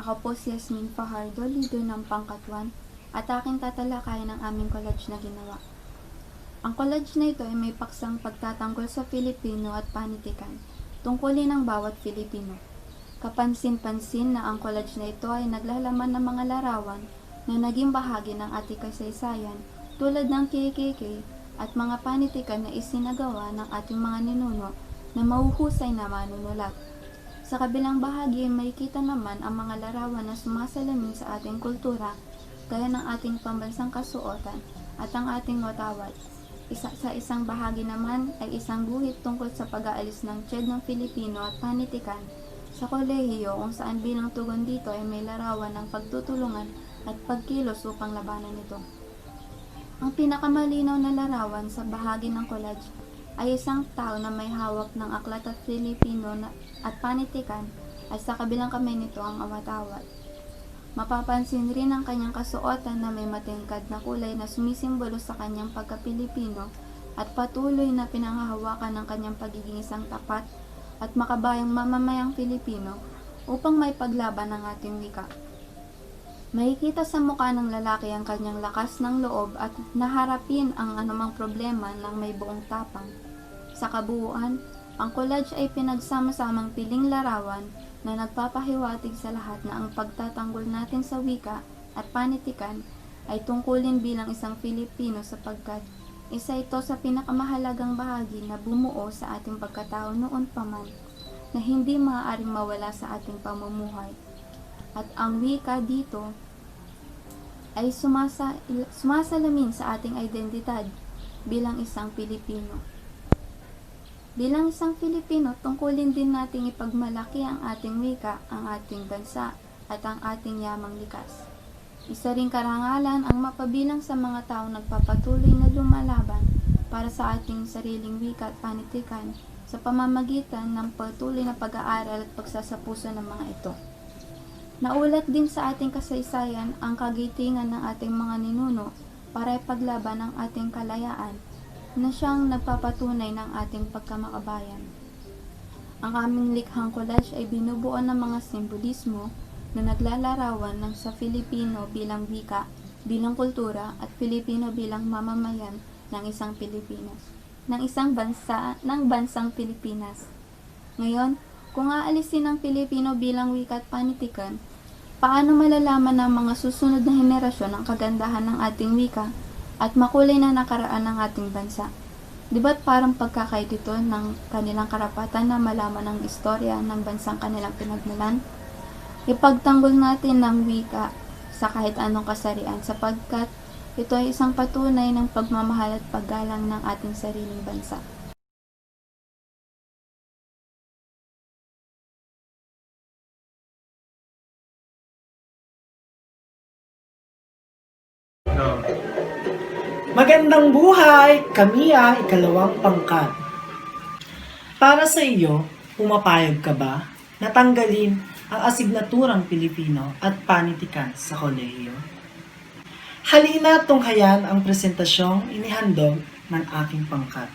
Ako po si Yasmin Fajardo, leader ng Pangkat 1 at aking tatalakayin ang aming college na ginawa. Ang college na ito ay may paksang pagtatanggol sa Filipino at panitikan, tungkulin ng bawat Filipino. Kapansin-pansin na ang college na ito ay naglalaman ng mga larawan na naging bahagi ng ating kasaysayan tulad ng KKK at mga panitikan na isinagawa ng ating mga ninuno na mahuhusay na manunulat. Sa kabilang bahagi ay makikita naman ang mga larawan na sumasalamin sa ating kultura gaya ng ating pambansang kasuotan at ang ating watawat. Sa isang bahagi naman ay isang guhit tungkol sa pag-aalis ng tiyed ng Filipino at panitikan sa kolehiyo kung saan bilang tugon dito ay may larawan ng pagtutulungan at pagkilos upang labanan ito. Ang pinakamalinaw na larawan sa bahagi ng college ay isang tao na may hawak ng aklat at Filipino at panitikan at sa kabilang kamay nito ang awat-awat. Mapapansin rin ang kanyang kasuotan na may matingkad na kulay na sumisimbolo sa kanyang pagka-Pilipino at patuloy na pinanghahawakan ng kanyang pagiging isang tapat at makabayang mamamayang Pilipino upang may paglaban ng ating wika. Makikita sa mukha ng lalaki ang kanyang lakas ng loob at naharapin ang anumang problema ng may buong tapang. Sa kabuuan, ang college ay pinagsama-samang piling larawan na nagpapahiwatig sa lahat na ang pagtatanggol natin sa wika at panitikan ay tungkulin bilang isang Filipino sapagkat isa ito sa pinakamahalagang bahagi na bumuo sa ating pagkatao noon pa man na hindi maaaring mawala sa ating pamumuhay. At ang wika dito ay sumasalamin sa ating identidad bilang isang Pilipino. Bilang isang Filipino, tungkulin din nating ipagmalaki ang ating wika, ang ating bansa, at ang ating yamang likas. Isa ring karangalan ang mapabilang sa mga taong nagpapatuloy na lumalaban para sa ating sariling wika at panitikan sa pamamagitan ng patuloy na pag-aaral at pagsasapuso ng mga ito. Naulat din sa ating kasaysayan ang kagitingan ng ating mga ninuno para ipaglaban ang ating kalayaan na siyang nagpapatunay ng ating pagkamakabayan. Ang aming likhang collage ay binubuo ng mga simbolismo na naglalarawan ng sa Filipino bilang wika, bilang kultura at Filipino bilang mamamayan ng isang Pilipinas, ng isang bansa, ng bansang Pilipinas. Ngayon, kung aalisin ang Filipino bilang wika at panitikan, paano malalaman ng mga susunod na henerasyon ang kagandahan ng ating wika at makulay na nakaraan ng ating bansa? Di ba't parang pagkakait ito ng kanilang karapatan na malaman ang istorya ng bansang kanilang pinagmulan? Ipagtanggol natin ng wika sa kahit anong kasarian sapagkat ito ay isang patunay ng pagmamahal at paggalang ng ating sariling bansa. Magandang buhay! Kami ay ikalawang pangkat. Para sa iyo, pumapayag ka ba na tanggalin ang asignaturang Pilipino at panitikan sa kolehiyo? Halina tunghayan ang presentasyong inihandog ng aking pangkat.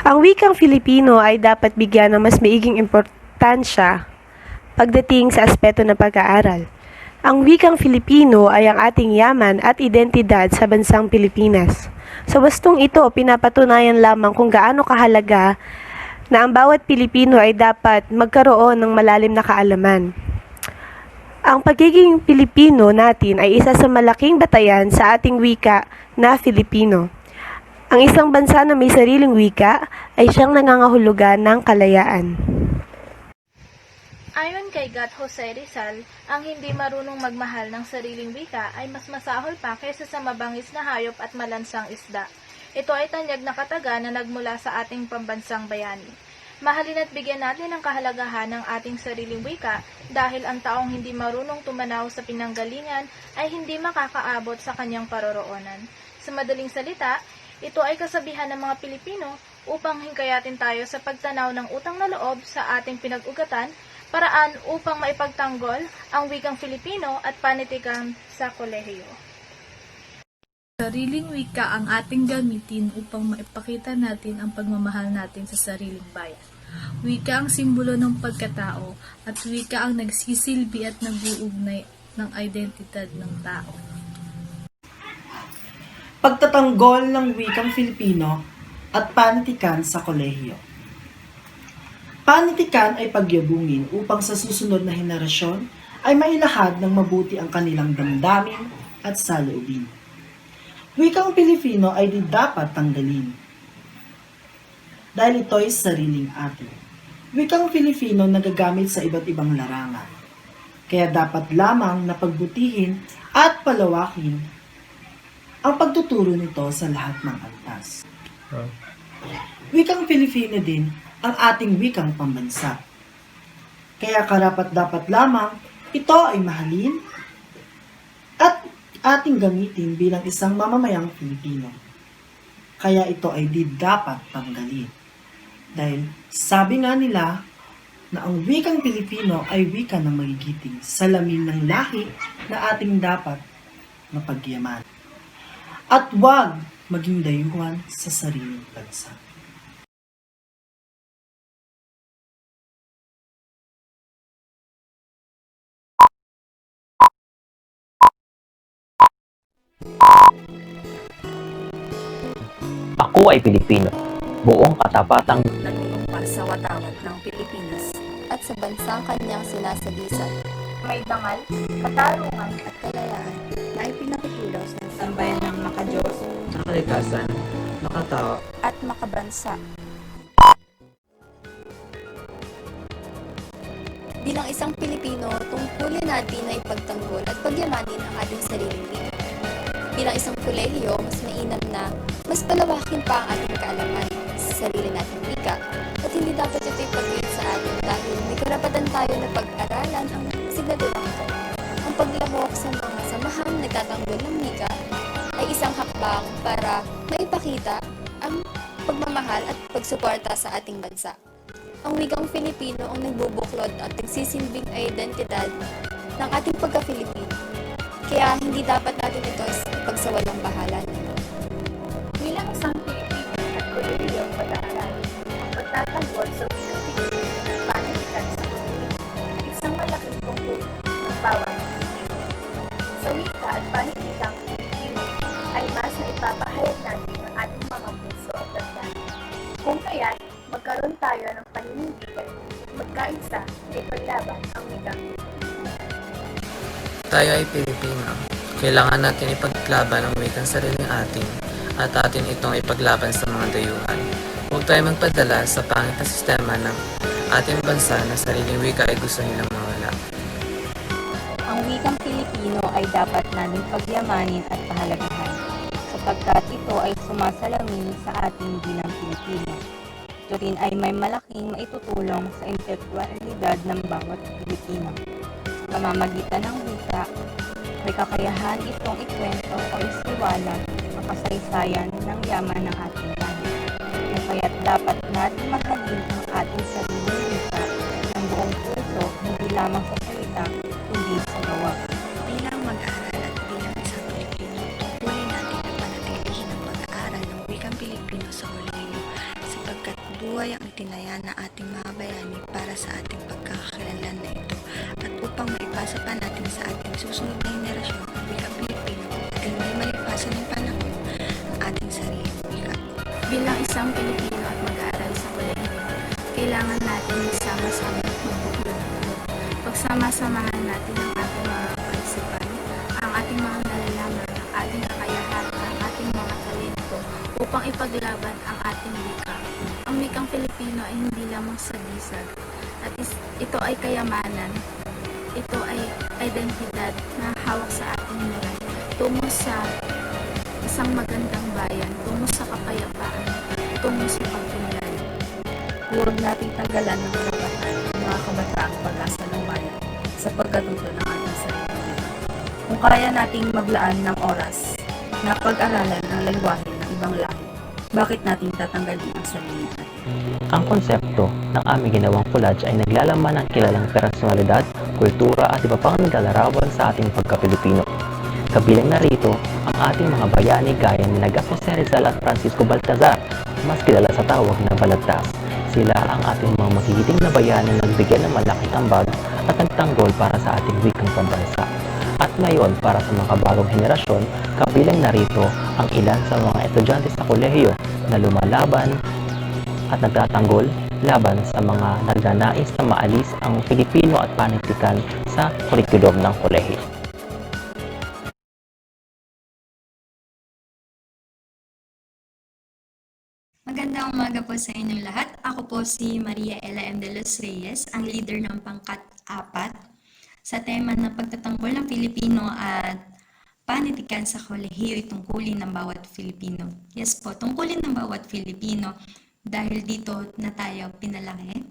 Ang wikang Filipino ay dapat bigyan ng mas maiging importansya pagdating sa aspeto ng pag-aaral. Ang wikang Filipino ay ang ating yaman at identidad sa bansang Pilipinas. Sa wastong ito, pinapatunayan lamang kung gaano kahalaga na ang bawat Pilipino ay dapat magkaroon ng malalim na kaalaman. Ang pagiging Pilipino natin ay isa sa malaking batayan sa ating wika na Filipino. Ang isang bansa na may sariling wika ay siyang nangangahulugan ng kalayaan. Ayon kay Gat Jose Rizal, ang hindi marunong magmahal ng sariling wika ay mas masahol pa kaysa sa mabangis na hayop at malansang isda. Ito ay tanyag na kataga na nagmula sa ating pambansang bayani. Mahalin at bigyan natin ang kahalagahan ng ating sariling wika dahil ang taong hindi marunong tumanaw sa pinanggalingan ay hindi makakaabot sa kanyang paroroonan. Sa madaling salita, ito ay kasabihan ng mga Pilipino upang hingkayatin tayo sa pagtanaw ng utang na loob sa ating pinag-ugatan, paraan upang maipagtanggol ang wikang Filipino at panitikan sa kolehiyo. Sariling wika ang ating gamitin upang maipakita natin ang pagmamahal natin sa sariling bayan. Wika ang simbolo ng pagkatao at wika ang nagsisilbi at nag-uugnay ng identidad ng tao. Pagtatanggol ng wikang Filipino at panitikan sa kolehiyo. Panitikan ay pagyabungin upang sa susunod na henerasyon ay mailahad ng mabuti ang kanilang damdamin at saloobin. Wikang Pilipino ay di dapat tanggalin dahil ito'y sariling atin. Wikang Filipino nagagamit sa iba't ibang larangan, kaya dapat lamang na pagbutihin at palawakin ang pagtuturo nito sa lahat ng antas. Wikang Filipino din ang ating wikang pambansa, kaya karapat-dapat lamang ito ay mahalin at ating gamitin bilang isang mamamayang Pilipino. Kaya ito ay di dapat tanggalin. Dahil sabi nga nila na ang wikang Pilipino ay wika ng magigiting salamin ng lahi na ating dapat mapagyaman. At huwag maging dayuhan sa sariling bansa. Ako ay Pilipino, buong katapatang Nanunumpa sa watawat ng Pilipinas. At sa bansang kanyang sinasagisan, May dangal, katarungan, At kalayaan na ipinakikilos ng sambayan ng makadiyos Nakalikasan, makatao, at makabansa. Bilang isang Pilipino, tungkulin natin na ipagtanggol at pagyamanin ang ating sariling wika. Bilang isang kolehiyo, mas mainam na mas palawakin pa ang ating kaalaman sa sarili nating wika at hindi dapat ito ipagawin sa atin dahil may karapatan tayo na pag-aralan ang signaturang ito. Ang paglahok sa mga samahang nagtatanggol ng wika ay isang hakbang para maipakita ang pagmamahal at pagsuporta sa ating bansa. Ang wikang Filipino ang nagbubuklod at nagsisilbing identidad ng ating pagka-Filipino. Kaya hindi dapat natin ito ipagsawalang bahalan. bilang isang Pilipino at kolehiyong pag-aaral, ang pagtatanggol sa wikang Filipino at panitikan sa kolehiyo ay isang malaking tungkol ng bawat Pilipino. Sa wika at panitikang Pilipino ay mas na ipapahayag natin ang ating mga puso at damdamin. Kung kaya't magkaroon tayo ng paninindigan at magkaisa na ipaglaban ang wikang tayo ay Pilipino. Kailangan natin ipaglaban ang wikang sariling atin at atin itong ipaglaban sa mga dayuhan. Huwag tayo magpadala sa pangit na sistema ng ating bansa na sariling wika ay gusto nilang mawala. Ang wikang Pilipino ay dapat namin pagyamanin at pahalagahan sapagkat ito ay sumasalamin sa ating bilang Pilipino. Ito rin ay may malaking maitutulong sa intelektualidad ng bawat Pilipino. Sa pamamagitan ng wika, may kakayahan itong ikwento o isiwalat ang kasaysayan ng yaman ng ating bayan. Kaya't dapat natin mahalin ang ating sariling wika ng buong puso, hindi lamang sa salita, kundi sa gawa. Bilang mag-aaral at bilang isang Pilipino, tungkulin natin na panatilihin ang pag-aaral ng wikang Pilipino sa kolehiyo sapagkat buhay ang itinaya ng ating mga bayani para sa ating pagkakakilanlan na ito at upang maipasa pa natin sa ating susunod na henerasyon ang wikang Pilipino at hindi malipasan ng panahon ang ating sariling wika. Bilang isang Pilipino at mag-aaral sa kolehiyo, kailangan natin sama-sama at magbuklod. Pagsama-samahan natin ang ating mga kaisipan, ang ating mga nalalaman, ang ating kakayahan, ang ating mga talento upang ipaglaban ang ating wika. Ang wikang Pilipino ay hindi lamang sagisag ito ay kayamanan. Ito ay identidad na hawak sa ating mural. Tungo sa isang magandang bayan, tungo sa kapayapaan, tungo sa pagtunlad. Huwag nating tanggalan ng karapatan ng mga kabataang pag-asa ng bayan sa pagkatuto ng ating sarili. Kung kaya nating maglaan ng oras na pag-aralan ang lengguwahe ng ibang lahi, bakit natin tatanggalin ang sarili natin? Ang konsepto ng aming ginawang collage ay naglalaman ng kilalang personalidad, kultura at iba pang naglalarawan sa ating pagka-Pilipino. Kabilang narito ang ating mga bayani gaya ni Jose Rizal at Francisco Baltazar, mas kilala sa tawag na Balagtas. Sila ang ating mga mahihiting na bayani na nagbigay ng malaking ambag at nagtanggol para sa ating wikang pambansa. At ngayon, para sa mga bagong henerasyon, kabilang narito ang ilan sa mga estudyante sa kolehiyo na lumalaban at nagtatanggol laban sa mga nagnanais na maalis ang Pilipino at panitikan sa kurikulum ng kolehiyo. Magandang umaga po sa inyong lahat. Ako po si Maria Ella M. de los Reyes, ang leader ng pangkat-4 sa tema ng pagtatanggol ng Pilipino at panitikan sa kolehiyo, tungkulin ng bawat Filipino. Yes po, tungkulin ng bawat Filipino dahil dito na tayo pinalaki.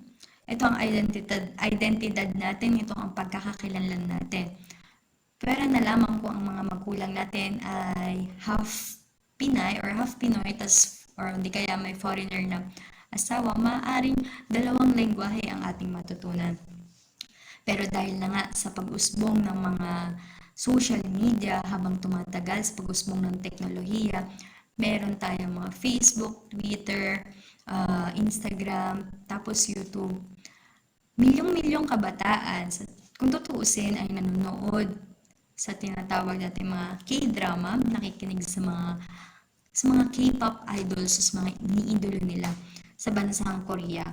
Ito ang identidad natin, ito ang pagkakakilanlan natin. Pero nalaman ko ang mga magulang natin ay half Pinay or half Pinoy, or hindi kaya may foreigner na asawa, maaaring dalawang lengguwahe ang ating matutunan. Pero dahil na nga sa pag-usbong ng mga social media habang tumatagal, sa pag-usbong ng teknolohiya, meron tayong mga Facebook, Twitter, Instagram, tapos YouTube. Milyong-milyong kabataan, kung tutuusin, ay nanonood sa tinatawag natin mga K-drama, nakikinig sa mga K-pop idols, sa mga iniidolo nila sa bansang Korea.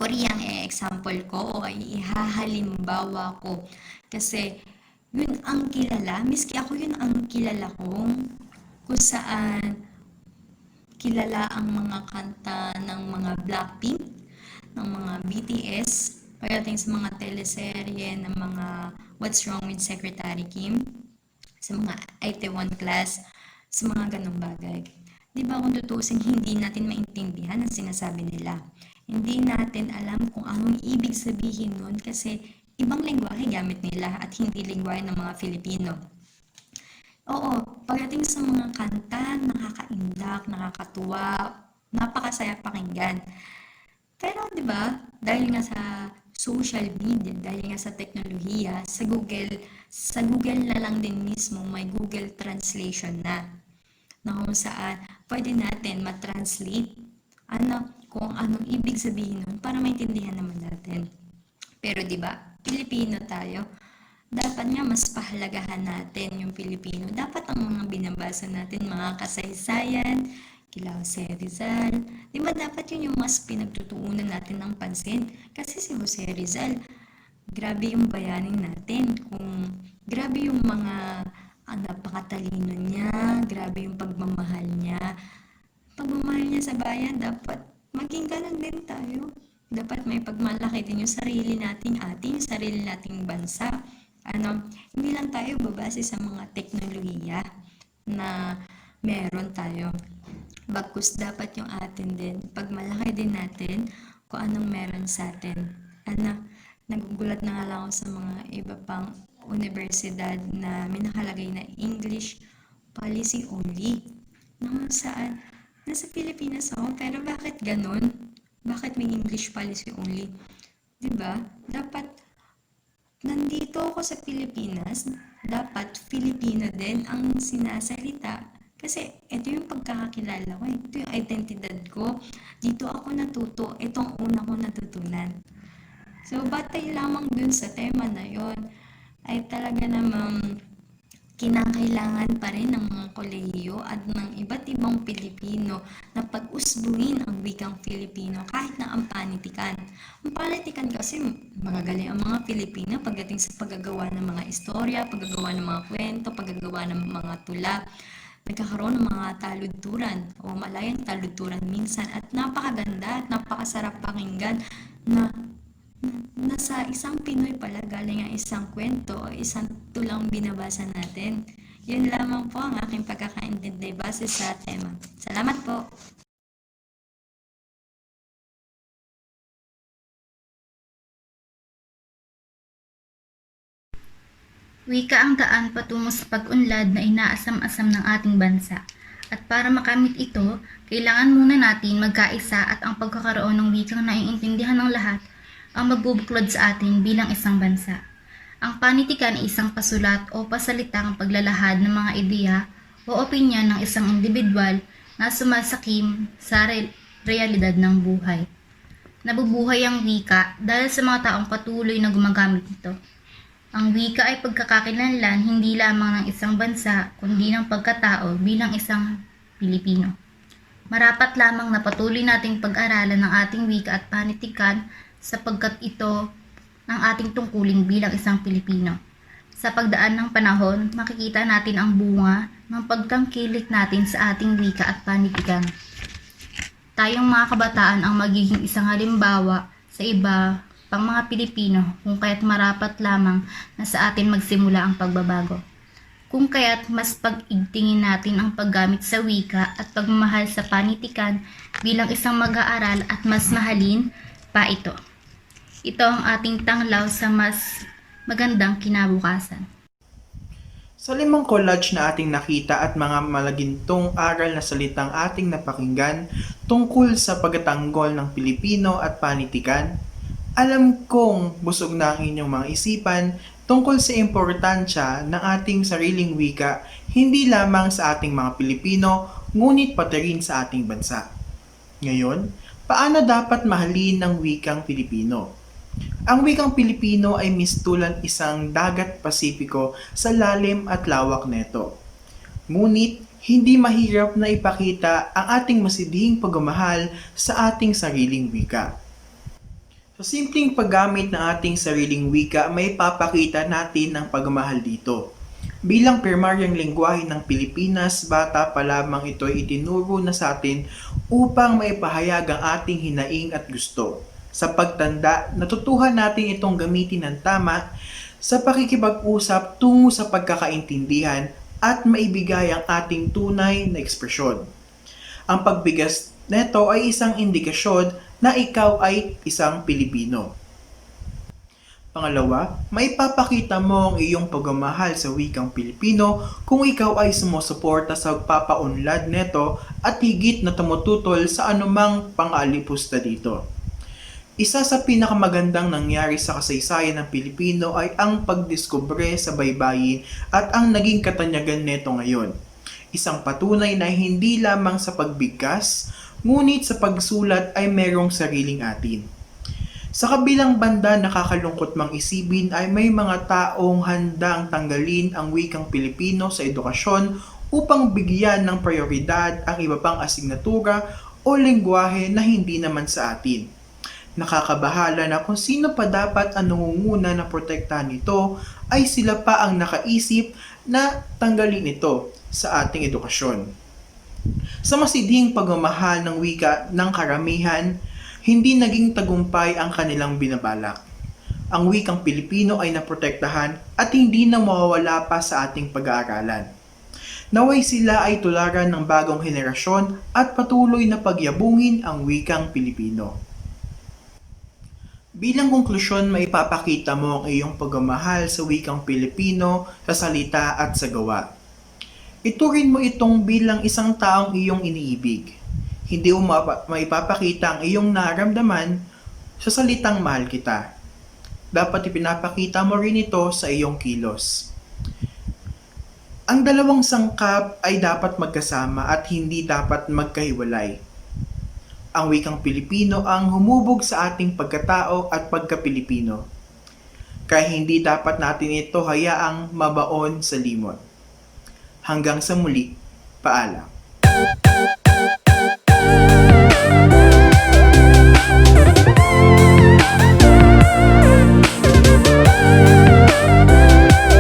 Korea ang example ko o ay ihahalimbawa ko kasi yun ang kilala, miski ako yun ang kilala kung saan kilala ang mga kanta ng mga Blackpink, ng mga BTS, pagdating sa mga teleserye ng mga What's Wrong with Secretary Kim, sa mga Itaewon Class, sa mga ganong bagay. Di ba kung tutusin, hindi natin maintindihan ang sinasabi nila. Hindi natin alam kung anong ibig sabihin nun kasi ibang lengguwahe gamit nila at hindi lengguwahe ng mga Filipino. Oo, pagdating sa mga kanta, nakakaindak, nakakatuwa, napakasaya pakinggan. Pero di ba, dahil nga sa social media, dahil nga sa teknolohiya, sa Google na lang din mismo may Google Translation na kung saan pwede natin matranslate kung anong ibig sabihin nun para maintindihan naman natin. Pero di ba, Pilipino tayo, dapat nga mas pahalagahan natin yung Pilipino. Dapat ang mga binabasa natin, mga kasaysayan, kila Jose Rizal, di ba dapat yun yung mas pinagtutuunan natin ng pansin? Kasi si Jose Rizal, grabe yung bayanin natin, grabe yung mga napakatalino niya, grabe yung pagmamahal niya. Pagmamahal niya sa bayan, dapat maging ganun din tayo. Dapat may pagmalaki din yung sarili nating yung sarili nating bansa. Hindi lang tayo babase sa mga teknolohiya na meron tayo. Bagkus dapat yung atin din, pagmalaki din natin kung anong meron sa atin. Nagugulat na nga lang ako sa mga iba pang universidad na may nakalagay na English policy only. Saan? Nasa Pilipinas ako, pero bakit ganun? Bakit may English policy only? Diba? Dapat nandito ako sa Pilipinas, dapat Filipino din ang sinasalita. Kasi ito yung pagkakakilala ko, ito yung identidad ko. Dito ako natuto, ito ang una ko natutunan. So, batay lamang dun sa tema na yon ay talaga namang kinakailangan pa rin ng mga kolehiyo at ng iba't ibang Pilipino na pag-usbuhin ang wikang Filipino kahit na ang panitikan. Ang panitikan kasi magagaling ang mga Pilipino pagdating sa paggagawa ng mga istorya, paggagawa ng mga kwento, paggagawa ng mga tula. Nagkakaroon ng mga taludturan o malayang taludturan minsan at napakaganda at napakasarap pakinggan na nasa isang Pinoy pala galing ang isang kwento o isang tulang binabasa natin. Yun lamang po ang aking pagkakaintindi base sa tema. Salamat po! Wika ang daan patungo sa pag-unlad na inaasam-asam ng ating bansa. At para makamit ito, kailangan muna natin magkaisa at ang pagkakaroon ng wikang naiintindihan ng lahat ang magbubuklod sa atin bilang isang bansa. Ang panitikan ay isang pasulat o pasalitang paglalahad ng mga ideya o opinyon ng isang individual na sumasakim sa realidad ng buhay. Nabubuhay ang wika dahil sa mga taong patuloy na gumagamit nito. Ang wika ay pagkakakilanlan hindi lamang ng isang bansa kundi ng pagkatao bilang isang Pilipino. Marapat lamang na patuloy nating pag-aralan ng ating wika at panitikan sapagkat ito ang ating tungkulin bilang isang Pilipino. Sa pagdaan ng panahon, makikita natin ang bunga ng pagtangkilik natin sa ating wika at panitikan. Tayong mga kabataan ang magiging isang halimbawa sa iba pang mga Pilipino kung kaya't marapat lamang na sa atin magsimula ang pagbabago. Kung kaya't mas pag-igtingin natin ang paggamit sa wika at pagmamahal sa panitikan bilang isang mag-aaral at mas mahalin pa ito. Ito ang ating tanglaw sa mas magandang kinabukasan. Sa 5 collage na ating nakita at mga malagintong aral na salitang ating napakinggan tungkol sa pagtatanggol ng Pilipino at panitikan, alam kong busog na ang inyong mga isipan tungkol sa importansya ng ating sariling wika hindi lamang sa ating mga Pilipino ngunit pati rin sa ating bansa. Ngayon, paano dapat mahalin ng wikang Pilipino? Ang wikang Pilipino ay mistulan isang dagat Pasipiko sa lalim at lawak neto. Ngunit, hindi mahirap na ipakita ang ating masidhing pagmamahal sa ating sariling wika. Sa simpleng paggamit ng ating sariling wika, may papakita natin ang pagmamahal dito. Bilang primaryang lengguwahe ng Pilipinas, bata pa lamang ito ay itinuro na sa atin upang maipahayag ang ating hinaing at gusto. Sa pagtanda, natutuhan natin itong gamitin ng tama sa pakikipag-usap tungo sa pagkakaintindihan at maibigay ang ating tunay na ekspresyon. Ang pagbigas neto ay isang indikasyon na ikaw ay isang Pilipino. Pangalawa, maipapakita mo ang iyong pagmamahal sa wikang Pilipino kung ikaw ay sumusuporta sa pagpapaunlad neto at higit na tumututol sa anumang pang-alipusta dito. Isa sa pinakamagandang nangyari sa kasaysayan ng Pilipino ay ang pagdiskubre sa baybayin at ang naging katanyagan neto ngayon. Isang patunay na hindi lamang sa pagbigkas, ngunit sa pagsulat ay merong sariling atin. Sa kabilang banda, nakakalungkot mang isipin ay may mga taong handang tanggalin ang wikang Pilipino sa edukasyon upang bigyan ng prioridad ang iba pang asignatura o lengguwahe na hindi naman sa atin. Nakakabahala na kung sino pa dapat ang nangunguna na protektahan nito ay sila pa ang nakaisip na tanggalin ito sa ating edukasyon. Sa masidhing pagmamahal ng wika ng karamihan, hindi naging tagumpay ang kanilang binabalak. Ang wikang Pilipino ay naprotektahan at hindi na mawawala pa sa ating pag-aaralan. Naway sila ay tularan ng bagong henerasyon at patuloy na pagyabungin ang wikang Pilipino. Bilang konklusyon, maipapakita mo ang iyong pagmamahal sa wikang Pilipino sa salita at sa gawa. Ituring mo itong bilang isang taong iyong iniibig. Hindi mo maipapakita ang iyong nararamdaman sa salitang mahal kita. Dapat ipinapakita mo rin ito sa iyong kilos. Ang dalawang sangkap ay dapat magkasama at hindi dapat magkahiwalay. Ang wikang Pilipino ang humubog sa ating pagkatao at pagka-Pilipino. Kaya hindi dapat natin ito hayaang mabaon sa limot. Hanggang sa muli, paalam.